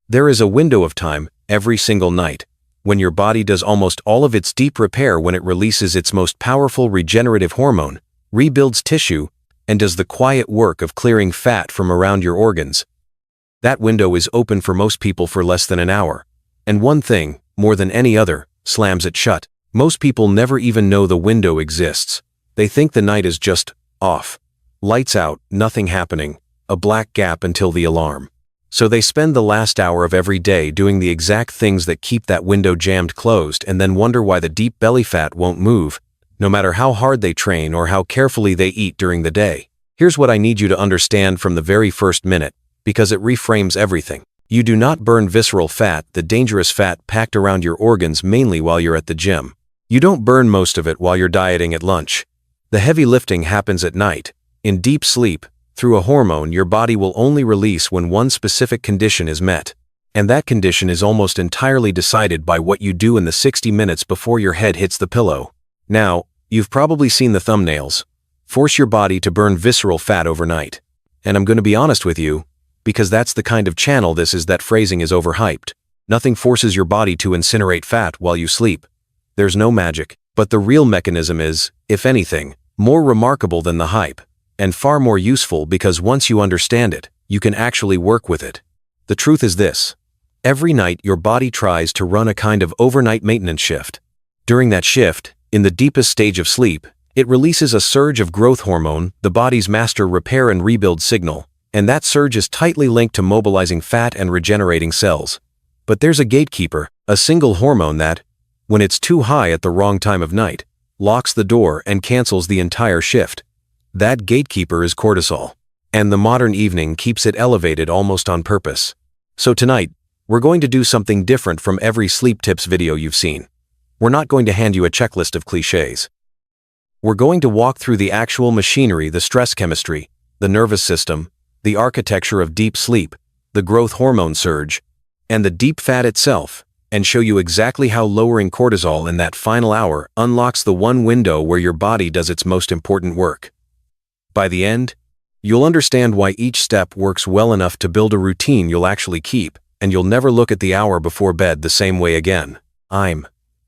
There is a window of time, every single night, when your body does almost all of its deep repair, when it releases its most powerful regenerative hormone, rebuilds tissue, and does the quiet work of clearing fat from around your organs. That window is open for most people for less than an hour. And one thing, more than any other, slams it shut. Most people never even know the window exists. They think the night is just off. Lights out, nothing happening, a black gap until the alarm. So they spend the last hour of every day doing the exact things that keep that window jammed closed, and then wonder why the deep belly fat won't move, no matter how hard they train or how carefully they eat during the day. Here's what I need you to understand from the very first minute, because it reframes everything. You do not burn visceral fat, the dangerous fat packed around your organs mainly while you're at the gym. You don't burn most of it while you're dieting at lunch. The heavy lifting happens at night, in deep sleep, through a hormone your body will only release when one specific condition is met. And that condition is almost entirely decided by what you do in the 60 minutes before your head hits the pillow. Now, you've probably seen the thumbnails. Force your body to burn visceral fat overnight. And I'm going to be honest with you, because that's the kind of channel this is, that phrasing is overhyped. Nothing forces your body to incinerate fat while you sleep. There's no magic, but the real mechanism is, if anything, more remarkable than the hype, and far more useful, because once you understand it, you can actually work with it. The truth is this. Every night your body tries to run a kind of overnight maintenance shift. During that shift, in the deepest stage of sleep, it releases a surge of growth hormone, the body's master repair and rebuild signal, and that surge is tightly linked to mobilizing fat and regenerating cells. But there's a gatekeeper, a single hormone that, when it's too high at the wrong time of night, locks the door and cancels the entire shift. That gatekeeper is cortisol, and the modern evening keeps it elevated almost on purpose. So tonight, we're going to do something different from every sleep tips video you've seen. We're not going to hand you a checklist of clichés. We're going to walk through the actual machinery, the stress chemistry, the nervous system, the architecture of deep sleep, the growth hormone surge, and the deep fat itself, and show you exactly how lowering cortisol in that final hour unlocks the one window where your body does its most important work. By the end, you'll understand why each step works well enough to build a routine you'll actually keep, and you'll never look at the hour before bed the same way again.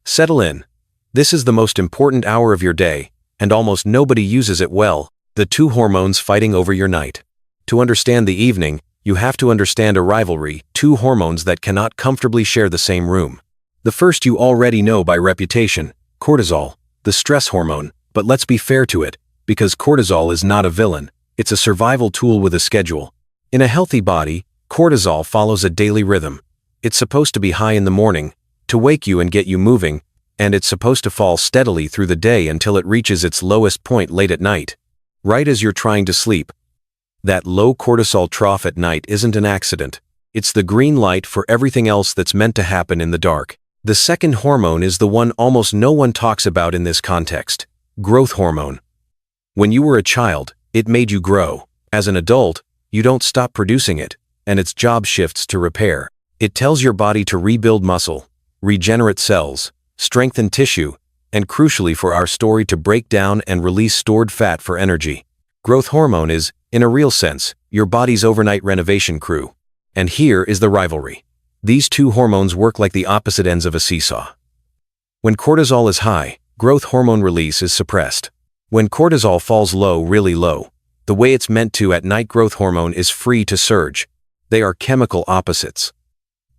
Settle in. This is the most important hour of your day, and almost nobody uses it well, the two hormones fighting over your night. To understand the evening, you have to understand a rivalry, two hormones that cannot comfortably share the same room. The first you already know by reputation, cortisol, the stress hormone, but let's be fair to it, because cortisol is not a villain, it's a survival tool with a schedule. In a healthy body, cortisol follows a daily rhythm. It's supposed to be high in the morning, to wake you and get you moving, and it's supposed to fall steadily through the day until it reaches its lowest point late at night, right as you're trying to sleep. That low cortisol trough at night isn't an accident. It's the green light for everything else that's meant to happen in the dark. The second hormone is the one almost no one talks about in this context, growth hormone. When you were a child, it made you grow. As an adult, you don't stop producing it, and its job shifts to repair. It tells your body to rebuild muscle, regenerate cells, strengthen tissue, and crucially for our story, to break down and release stored fat for energy. Growth hormone is, in a real sense, your body's overnight renovation crew. And here is the rivalry. These two hormones work like the opposite ends of a seesaw. When cortisol is high, growth hormone release is suppressed. When cortisol falls low, really low, the way it's meant to at night, growth hormone is free to surge. They are chemical opposites.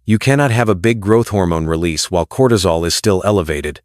You cannot have a big growth hormone release while cortisol is still elevated.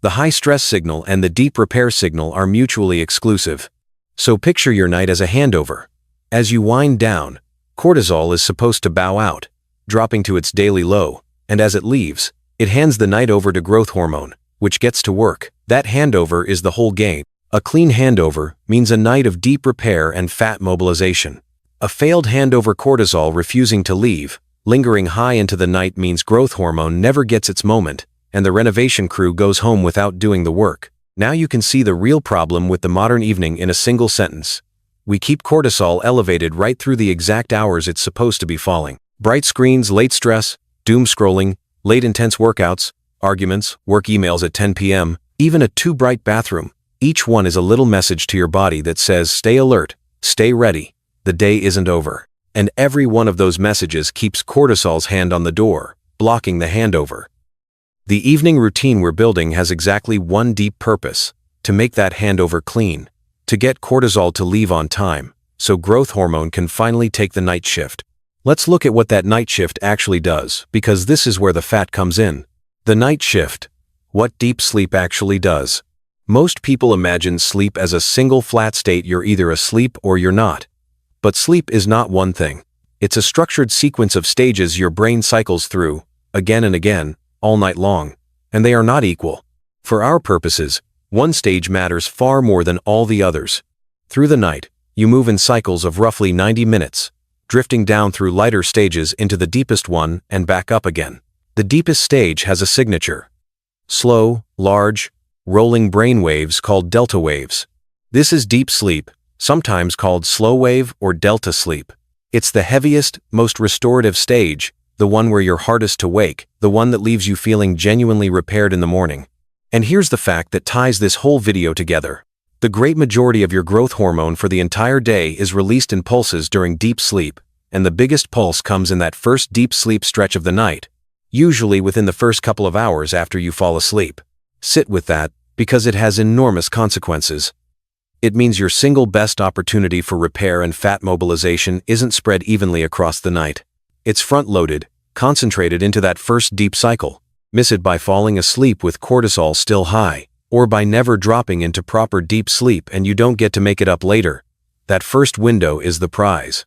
The high stress signal and the deep repair signal are mutually exclusive. So picture your night as a handover. As you wind down, cortisol is supposed to bow out, dropping to its daily low, and as it leaves, it hands the night over to growth hormone, which gets to work. That handover is the whole game. A clean handover means a night of deep repair and fat mobilization. A failed handover, cortisol refusing to leave, lingering high into the night, means growth hormone never gets its moment, and the renovation crew goes home without doing the work. Now you can see the real problem with the modern evening in a single sentence. We keep cortisol elevated right through the exact hours it's supposed to be falling. Bright screens, late stress, doom scrolling, late intense workouts, arguments, work emails at 10 p.m., even a too bright bathroom. Each one is a little message to your body that says, stay alert, stay ready, the day isn't over. And every one of those messages keeps cortisol's hand on the door, blocking the handover. The evening routine we're building has exactly one deep purpose: to make that handover clean, to get cortisol to leave on time, so growth hormone can finally take the night shift. Let's look at what that night shift actually does, because this is where the fat comes in. The night shift. What deep sleep actually does. Most people imagine sleep as a single flat state: you're either asleep or you're not. But sleep is not one thing. It's a structured sequence of stages your brain cycles through, again and again, all night long, and they are not equal. For our purposes, one stage matters far more than all the others. Through the night, you move in cycles of roughly 90 minutes, drifting down through lighter stages into the deepest one and back up again. The deepest stage has a signature: slow, large, rolling brain waves called delta waves. This is deep sleep, sometimes called slow wave or delta sleep. It's the heaviest, most restorative stage, the one where you're hardest to wake, the one that leaves you feeling genuinely repaired in the morning. And here's the fact that ties this whole video together. The great majority of your growth hormone for the entire day is released in pulses during deep sleep, and the biggest pulse comes in that first deep sleep stretch of the night, usually within the first couple of hours after you fall asleep. Sit with that, because it has enormous consequences. It means your single best opportunity for repair and fat mobilization isn't spread evenly across the night. It's front-loaded, concentrated into that first deep cycle. Miss it by falling asleep with cortisol still high, or by never dropping into proper deep sleep and you don't get to make it up later. That first window is the prize.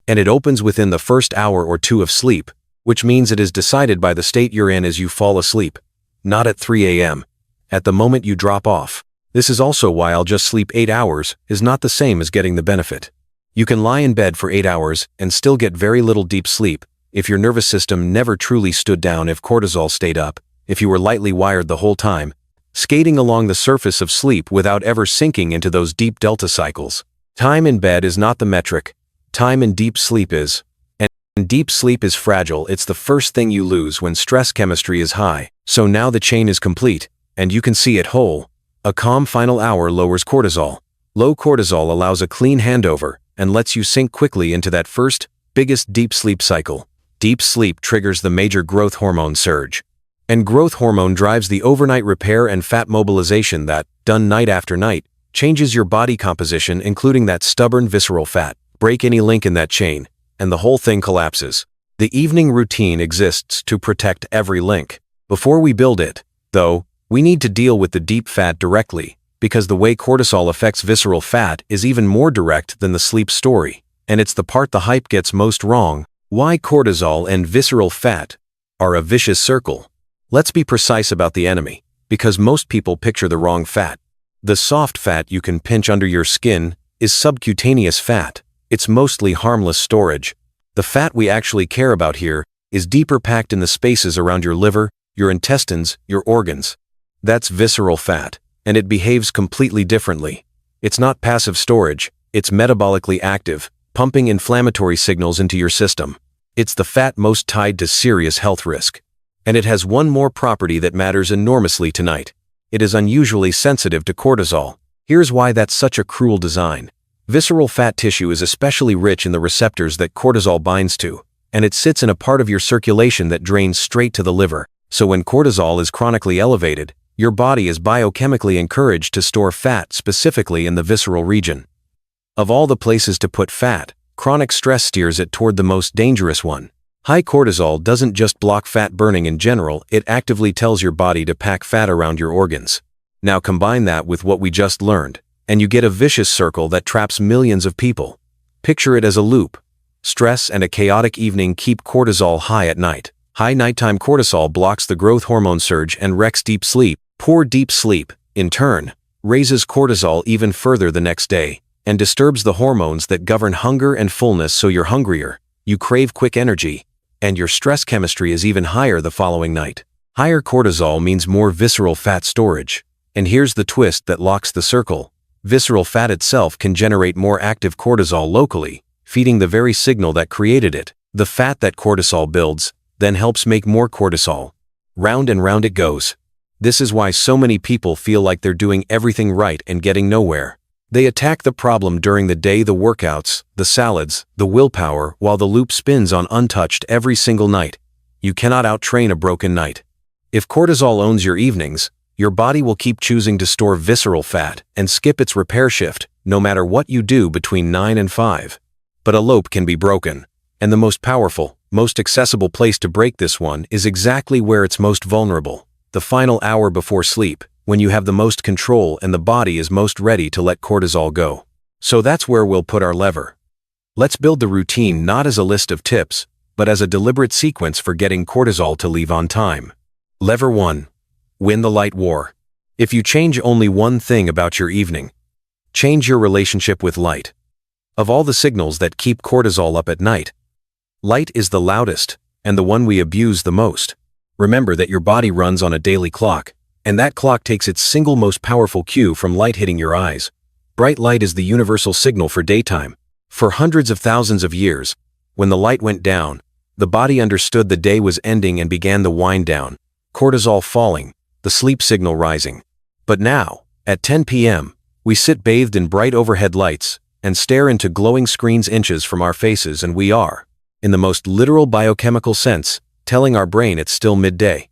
And it opens within the first hour or two of sleep, which means it is decided by the state you're in as you fall asleep, not at 3 a.m., at the moment you drop off. This is also why I'll just sleep 8 hours is not the same as getting the benefit. You can lie in bed for 8 hours and still get very little deep sleep if your nervous system never truly stood down, if cortisol stayed up, if you were lightly wired the whole time, skating along the surface of sleep without ever sinking into those deep delta cycles. Time in bed is not the metric. Time in deep sleep is. And deep sleep is fragile. It's the first thing you lose when stress chemistry is high. So now the chain is complete, and you can see it whole. A calm final hour lowers cortisol. Low cortisol allows a clean handover and lets you sink quickly into that first, biggest deep sleep cycle. Deep sleep triggers the major growth hormone surge. And growth hormone drives the overnight repair and fat mobilization that, done night after night, changes your body composition, including that stubborn visceral fat. Break any link in that chain, and the whole thing collapses. The evening routine exists to protect every link. Before we build it, though, we need to deal with the deep fat directly, because the way cortisol affects visceral fat is even more direct than the sleep story, and it's the part the hype gets most wrong: why cortisol and visceral fat are a vicious circle. Let's be precise about the enemy, because most people picture the wrong fat. The soft fat you can pinch under your skin is subcutaneous fat. It's mostly harmless storage. The fat we actually care about here is deeper, packed in the spaces around your liver, your intestines, your organs. That's visceral fat, and it behaves completely differently. It's not passive storage, it's metabolically active, pumping inflammatory signals into your system. It's the fat most tied to serious health risk. And it has one more property that matters enormously tonight. It is unusually sensitive to cortisol. Here's why that's such a cruel design. Visceral fat tissue is especially rich in the receptors that cortisol binds to, and it sits in a part of your circulation that drains straight to the liver. So when cortisol is chronically elevated, your body is biochemically encouraged to store fat specifically in the visceral region. Of all the places to put fat, chronic stress steers it toward the most dangerous one. High cortisol doesn't just block fat burning in general, it actively tells your body to pack fat around your organs. Now combine that with what we just learned, and you get a vicious circle that traps millions of people. Picture it as a loop. Stress and a chaotic evening keep cortisol high at night. High nighttime cortisol blocks the growth hormone surge and wrecks deep sleep. Poor deep sleep, in turn, raises cortisol even further the next day, and disturbs the hormones that govern hunger and fullness, so you're hungrier, you crave quick energy, and your stress chemistry is even higher the following night. Higher cortisol means more visceral fat storage. And here's the twist that locks the circle. Visceral fat itself can generate more active cortisol locally, feeding the very signal that created it. The fat that cortisol builds then helps make more cortisol. Round and round it goes. This is why so many people feel like they're doing everything right and getting nowhere. They attack the problem during the day: the workouts, the salads, the willpower, while the loop spins on untouched every single night. You cannot outtrain a broken night. If cortisol owns your evenings, your body will keep choosing to store visceral fat and skip its repair shift, no matter what you do between 9 and 5. But a loop can be broken, and the most powerful, most accessible place to break this one is exactly where it's most vulnerable: the final hour before sleep, when you have the most control and the body is most ready to let cortisol go. So that's where we'll put our lever. Let's build the routine not as a list of tips, but as a deliberate sequence for getting cortisol to leave on time. Lever 1. Win the light war. If you change only one thing about your evening, change your relationship with light. Of all the signals that keep cortisol up at night, light is the loudest and the one we abuse the most. Remember that your body runs on a daily clock, and that clock takes its single most powerful cue from light hitting your eyes. Bright light is the universal signal for daytime. For hundreds of thousands of years, when the light went down, the body understood the day was ending and began the wind down, cortisol falling, the sleep signal rising. But now, at 10 p.m., we sit bathed in bright overhead lights and stare into glowing screens inches from our faces, and we are, in the most literal biochemical sense, telling our brain it's still midday.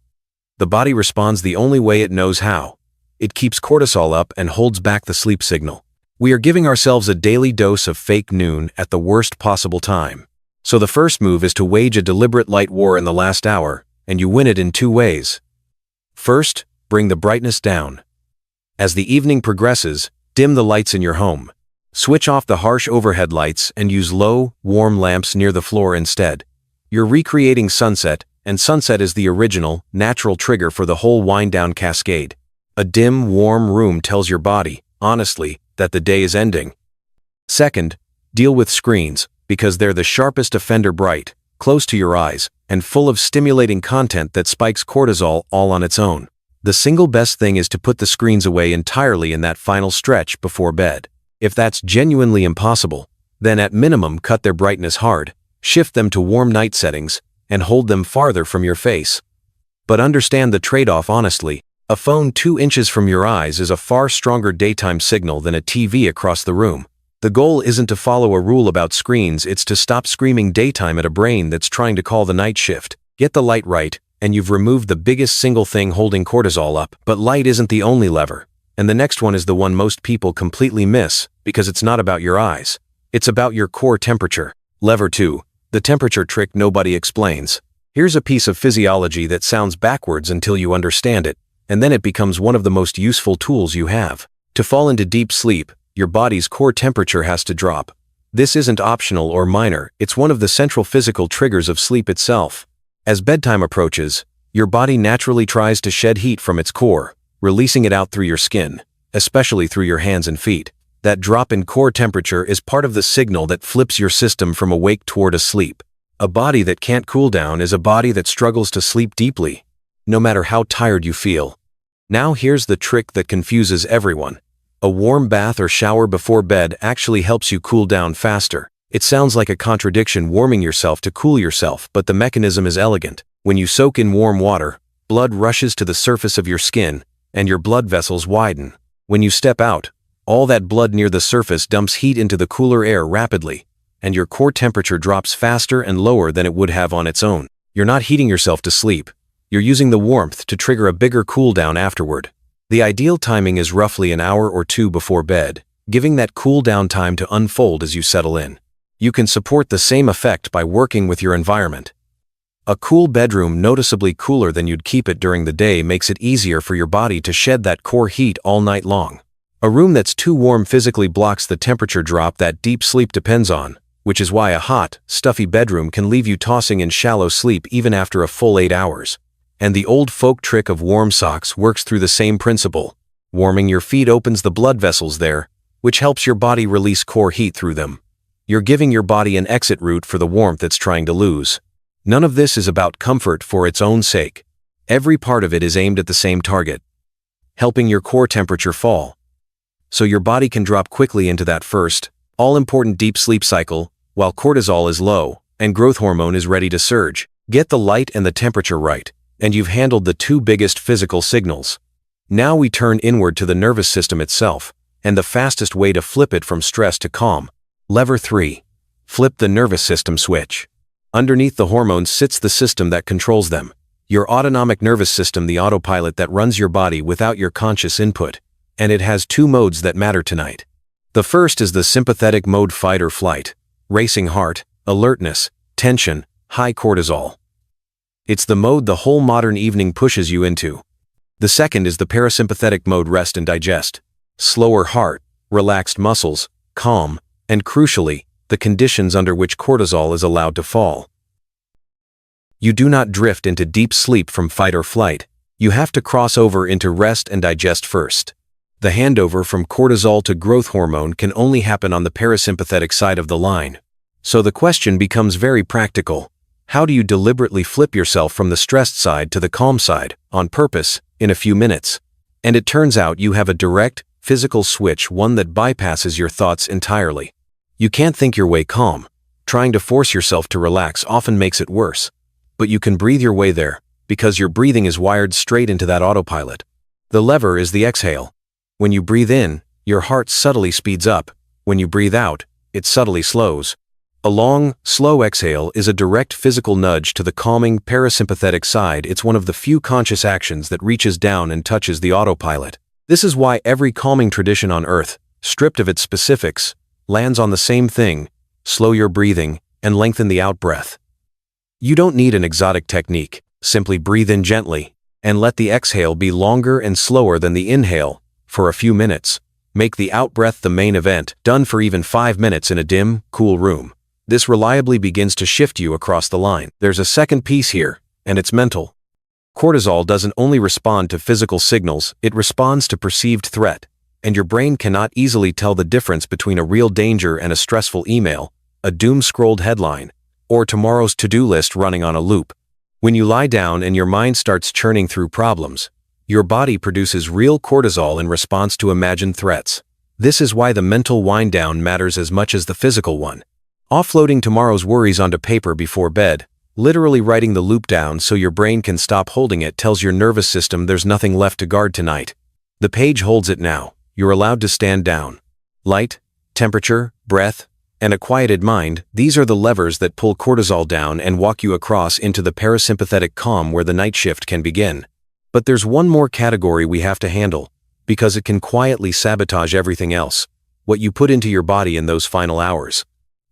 The body responds the only way it knows how. It keeps cortisol up and holds back the sleep signal. We are giving ourselves a daily dose of fake noon at the worst possible time. So the first move is to wage a deliberate light war in the last hour, and you win it in 2 ways. First, bring the brightness down. As the evening progresses, dim the lights in your home. Switch off the harsh overhead lights and use low, warm lamps near the floor instead. You're recreating sunset, and sunset is the original, natural trigger for the whole wind-down cascade. A dim, warm room tells your body, honestly, that the day is ending. Second, deal with screens, because they're the sharpest offender: bright, close to your eyes, and full of stimulating content that spikes cortisol all on its own. The single best thing is to put the screens away entirely in that final stretch before bed. If that's genuinely impossible, then at minimum cut their brightness hard, shift them to warm night settings, and hold them farther from your face. But understand the trade-off honestly. A phone 2 inches from your eyes is a far stronger daytime signal than a TV across the room. The goal isn't to follow a rule about screens, it's to stop screaming daytime at a brain that's trying to call the night shift. Get the light right, and you've removed the biggest single thing holding cortisol up. But light isn't the only lever, and the next one is the one most people completely miss, because it's not about your eyes. It's about your core temperature. Lever 2. The temperature trick nobody explains. Here's a piece of physiology that sounds backwards until you understand it, and then it becomes one of the most useful tools you have. To fall into deep sleep, your body's core temperature has to drop. This isn't optional or minor, it's one of the central physical triggers of sleep itself. As bedtime approaches, your body naturally tries to shed heat from its core, releasing it out through your skin, especially through your hands and feet. That drop in core temperature is part of the signal that flips your system from awake toward asleep. A body that can't cool down is a body that struggles to sleep deeply, no matter how tired you feel. Now here's the trick that confuses everyone. A warm bath or shower before bed actually helps you cool down faster. It sounds like a contradiction, warming yourself to cool yourself, but the mechanism is elegant. When you soak in warm water, blood rushes to the surface of your skin, and your blood vessels widen. When you step out, all that blood near the surface dumps heat into the cooler air rapidly, and your core temperature drops faster and lower than it would have on its own. You're not heating yourself to sleep. You're using the warmth to trigger a bigger cool down afterward. The ideal timing is roughly an hour or 2 before bed, giving that cool down time to unfold as you settle in. You can support the same effect by working with your environment. A cool bedroom, noticeably cooler than you'd keep it during the day, makes it easier for your body to shed that core heat all night long. A room that's too warm physically blocks the temperature drop that deep sleep depends on, which is why a hot, stuffy bedroom can leave you tossing in shallow sleep even after a full 8 hours. And the old folk trick of warm socks works through the same principle. Warming your feet opens the blood vessels there, which helps your body release core heat through them. You're giving your body an exit route for the warmth it's trying to lose. None of this is about comfort for its own sake. Every part of it is aimed at the same target: helping your core temperature fall, so your body can drop quickly into that first, all-important deep sleep cycle, while cortisol is low and growth hormone is ready to surge. Get the light and the temperature right, and you've handled the 2 biggest physical signals. Now we turn inward to the nervous system itself, and the fastest way to flip it from stress to calm. Lever 3. Flip the nervous system switch. Underneath the hormones sits the system that controls them. Your autonomic nervous system, the autopilot that runs your body without your conscious input. And it has two modes that matter tonight. The first is the sympathetic mode, fight or flight. Racing heart, alertness, tension, high cortisol. It's the mode the whole modern evening pushes you into. The second is the parasympathetic mode, rest and digest. Slower heart, relaxed muscles, calm, and crucially, the conditions under which cortisol is allowed to fall. You do not drift into deep sleep from fight or flight. You have to cross over into rest and digest first. The handover from cortisol to growth hormone can only happen on the parasympathetic side of the line. So the question becomes very practical. How do you deliberately flip yourself from the stressed side to the calm side, on purpose, in a few minutes? And it turns out you have a direct, physical switch, one that bypasses your thoughts entirely. You can't think your way calm. Trying to force yourself to relax often makes it worse. But you can breathe your way there, because your breathing is wired straight into that autopilot. The lever is the exhale. When you breathe in, your heart subtly speeds up. When you breathe out, it subtly slows. A long, slow exhale is a direct physical nudge to the calming parasympathetic side. It's one of the few conscious actions that reaches down and touches the autopilot. This is why every calming tradition on earth, stripped of its specifics, lands on the same thing: slow your breathing and lengthen the out-breath. You don't need an exotic technique. Simply breathe in gently and let the exhale be longer and slower than the inhale for a few minutes. Make the out-breath the main event, done for even 5 minutes in a dim, cool room. This reliably begins to shift you across the line. There's a second piece here, and it's mental. Cortisol doesn't only respond to physical signals, it responds to perceived threat. And your brain cannot easily tell the difference between a real danger and a stressful email, a doom-scrolled headline, or tomorrow's to-do list running on a loop. When you lie down and your mind starts churning through problems, your body produces real cortisol in response to imagined threats. This is why the mental wind-down matters as much as the physical one. Offloading tomorrow's worries onto paper before bed, literally writing the loop down so your brain can stop holding it, tells your nervous system there's nothing left to guard tonight. The page holds it now. You're allowed to stand down. Light, temperature, breath, and a quieted mind, these are the levers that pull cortisol down and walk you across into the parasympathetic calm where the night shift can begin. But there's one more category we have to handle, because it can quietly sabotage everything else: what you put into your body in those final hours.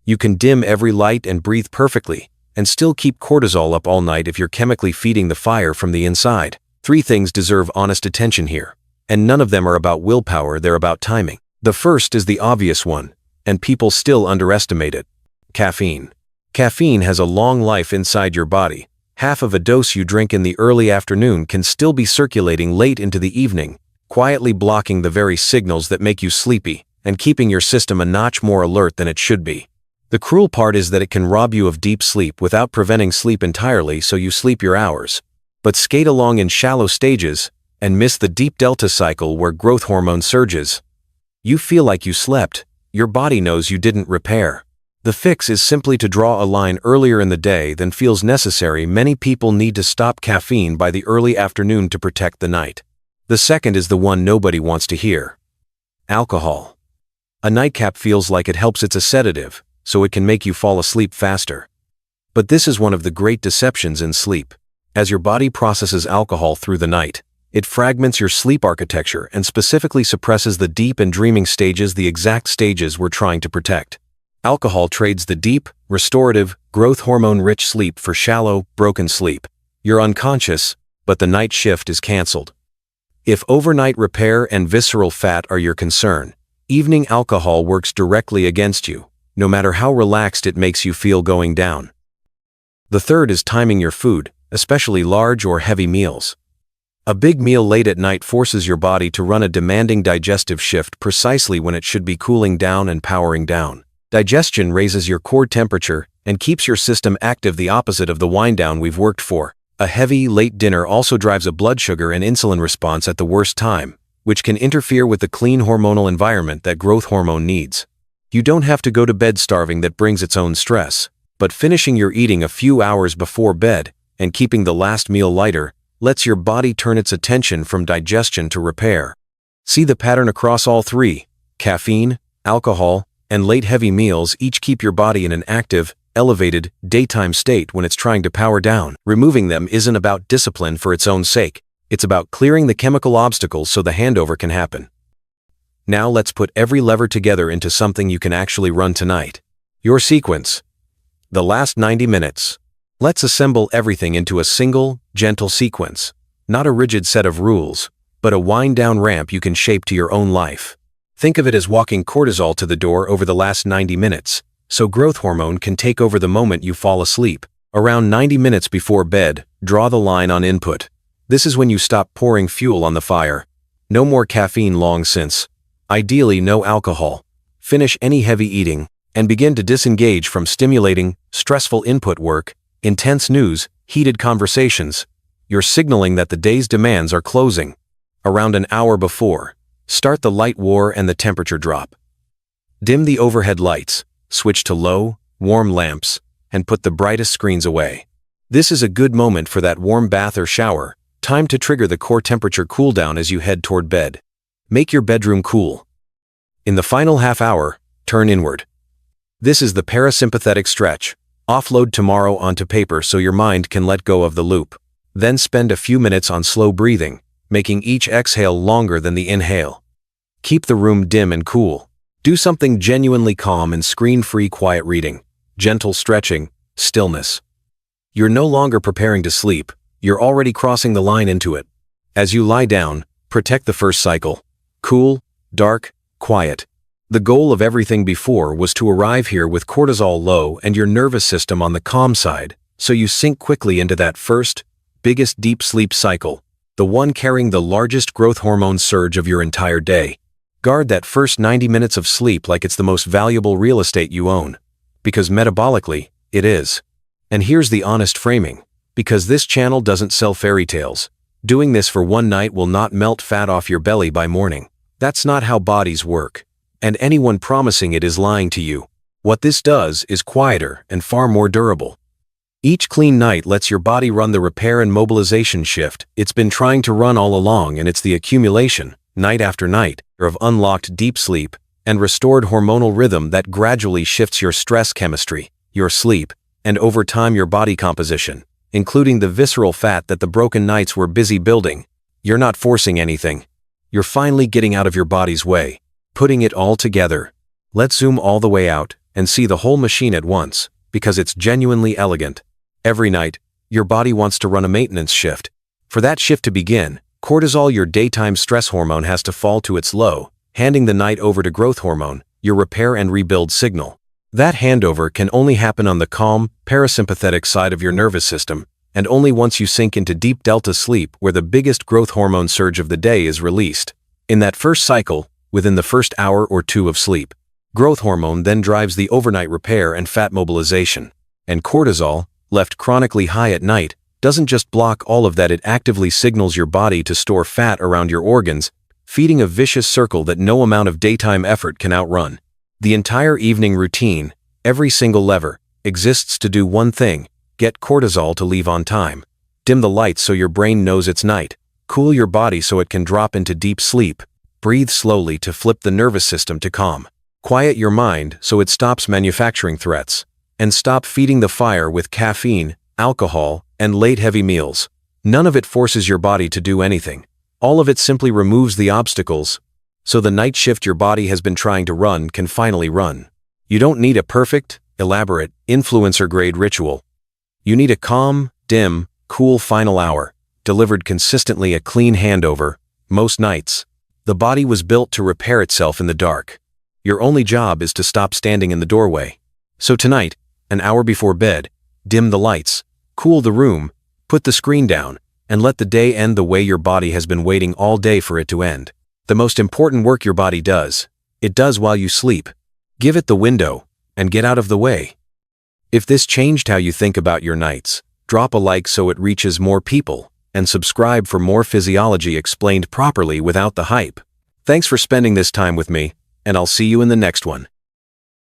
You can dim every light and breathe perfectly, and still keep cortisol up all night if you're chemically feeding the fire from the inside. 3 things deserve honest attention here, and none of them are about willpower, they're about timing. The first is the obvious one, and people still underestimate it: caffeine. Caffeine has a long life inside your body. Half of a dose you drink in the early afternoon can still be circulating late into the evening, quietly blocking the very signals that make you sleepy, and keeping your system a notch more alert than it should be. The cruel part is that it can rob you of deep sleep without preventing sleep entirely, so you sleep your hours, but skate along in shallow stages, and miss the deep delta cycle where growth hormone surges. You feel like you slept. Your body knows you didn't repair. The fix is simply to draw a line earlier in the day than feels necessary. Many people need to stop caffeine by the early afternoon to protect the night. The second is the one nobody wants to hear: alcohol. A nightcap feels like it helps. It's a sedative, so it can make you fall asleep faster. But this is one of the great deceptions in sleep. As your body processes alcohol through the night, it fragments your sleep architecture and specifically suppresses the deep and dreaming stages, the exact stages we're trying to protect. Alcohol trades the deep, restorative, growth hormone-rich sleep for shallow, broken sleep. You're unconscious, but the night shift is canceled. If overnight repair and visceral fat are your concern, evening alcohol works directly against you, no matter how relaxed it makes you feel going down. The third is timing your food, especially large or heavy meals. A big meal late at night forces your body to run a demanding digestive shift precisely when it should be cooling down and powering down. Digestion raises your core temperature and keeps your system active, the opposite of the wind-down we've worked for. A heavy, late dinner also drives a blood sugar and insulin response at the worst time, which can interfere with the clean hormonal environment that growth hormone needs. You don't have to go to bed starving. That brings its own stress. But finishing your eating a few hours before bed and keeping the last meal lighter lets your body turn its attention from digestion to repair. See the pattern across all 3. Caffeine, alcohol, and late heavy meals each keep your body in an active, elevated, daytime state when it's trying to power down. Removing them isn't about discipline for its own sake. It's about clearing the chemical obstacles so the handover can happen. Now let's put every lever together into something you can actually run tonight. Your sequence. The last 90 minutes. Let's assemble everything into a single, gentle sequence. Not a rigid set of rules, but a wind-down ramp you can shape to your own life. Think of it as walking cortisol to the door over the last 90 minutes, so growth hormone can take over the moment you fall asleep. Around 90 minutes before bed, draw the line on input. This is when you stop pouring fuel on the fire. No more caffeine long since. Ideally, no alcohol. Finish any heavy eating, and begin to disengage from stimulating, stressful input work, intense news, heated conversations. You're signaling that the day's demands are closing. Around an hour before, start the light war and the temperature drop. Dim the overhead lights, switch to low, warm lamps, and put the brightest screens away. This is a good moment for that warm bath or shower, time to trigger the core temperature cool down as you head toward bed. Make your bedroom cool. In the final half hour, turn inward. This is the parasympathetic stretch. Offload tomorrow onto paper so your mind can let go of the loop. Then spend a few minutes on slow breathing, making each exhale longer than the inhale. Keep the room dim and cool. Do something genuinely calm and screen-free quiet reading, gentle stretching, stillness. You're no longer preparing to sleep, you're already crossing the line into it. As you lie down, protect the first cycle. Cool, dark, quiet. The goal of everything before was to arrive here with cortisol low and your nervous system on the calm side, so you sink quickly into that first, biggest deep sleep cycle, the one carrying the largest growth hormone surge of your entire day. Guard that first 90 minutes of sleep like it's the most valuable real estate you own. Because metabolically, it is. And here's the honest framing. Because this channel doesn't sell fairy tales. Doing this for one night will not melt fat off your belly by morning. That's not how bodies work. And anyone promising it is lying to you. What this does is quieter and far more durable. Each clean night lets your body run the repair and mobilization shift it's been trying to run all along, and it's the accumulation, night after night, of unlocked deep sleep and restored hormonal rhythm that gradually shifts your stress chemistry, your sleep, and over time your body composition, including the visceral fat that the broken nights were busy building. You're not forcing anything. You're finally getting out of your body's way, putting it all together. Let's zoom all the way out and see the whole machine at once, because it's genuinely elegant. Every night, your body wants to run a maintenance shift. For that shift to begin, cortisol, your daytime stress hormone, has to fall to its low, handing the night over to growth hormone, your repair and rebuild signal. That handover can only happen on the calm, parasympathetic side of your nervous system, and only once you sink into deep delta sleep where the biggest growth hormone surge of the day is released. In that first cycle, within the first hour or two of sleep, growth hormone then drives the overnight repair and fat mobilization. And cortisol, left chronically high at night, doesn't just block all of that, it actively signals your body to store fat around your organs, feeding a vicious circle that no amount of daytime effort can outrun. The entire evening routine, every single lever, exists to do one thing: get cortisol to leave on time. Dim the lights so your brain knows it's night. Cool your body so it can drop into deep sleep. Breathe slowly to flip the nervous system to calm. Quiet your mind so it stops manufacturing threats. And stop feeding the fire with caffeine, alcohol, and late heavy meals. None of it forces your body to do anything. All of it simply removes the obstacles, so the night shift your body has been trying to run can finally run. You don't need a perfect, elaborate, influencer-grade ritual. You need a calm, dim, cool final hour, delivered consistently, a clean handover. Most nights, the body was built to repair itself in the dark. Your only job is to stop standing in the doorway. So tonight, an hour before bed, dim the lights, cool the room, put the screen down, and let the day end the way your body has been waiting all day for it to end. The most important work your body does, it does while you sleep. Give it the window, and get out of the way. If this changed how you think about your nights, drop a like so it reaches more people, and subscribe for more physiology explained properly without the hype. Thanks for spending this time with me, and I'll see you in the next one.